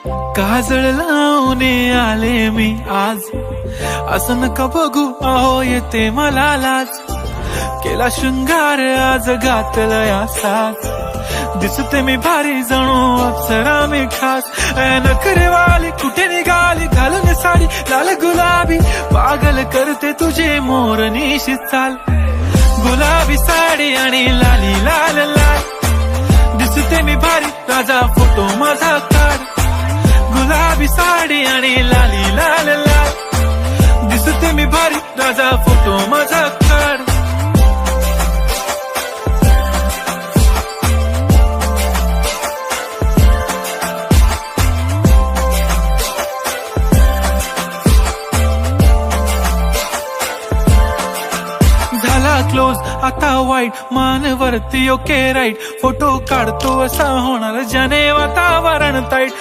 काजळ लावून आले मी आज, असं नका बघू अहो येते मला लाज. केला शृंगार आज घातलं या साज, दिसते मी भारी जणू अप्सरा मी खास. नखरेवाली कुठे निघाली घालून साडी लाल गुलाबी, पागल करते तुझे मोरनीशी चाल. गुलाबी साडी आणि लाली लाल लाल, दिसते मी भारी राजा फोटो माझा काढ. गुलाबी साडी आणि लाली लाल लाल, दिसते मी भारी राजा फोटो माझा काढ. झाला क्लोज आता वाईट, मानवरती ओके राईट. फोटो काढतो असा होणार ज्याने वातावरण ताईट.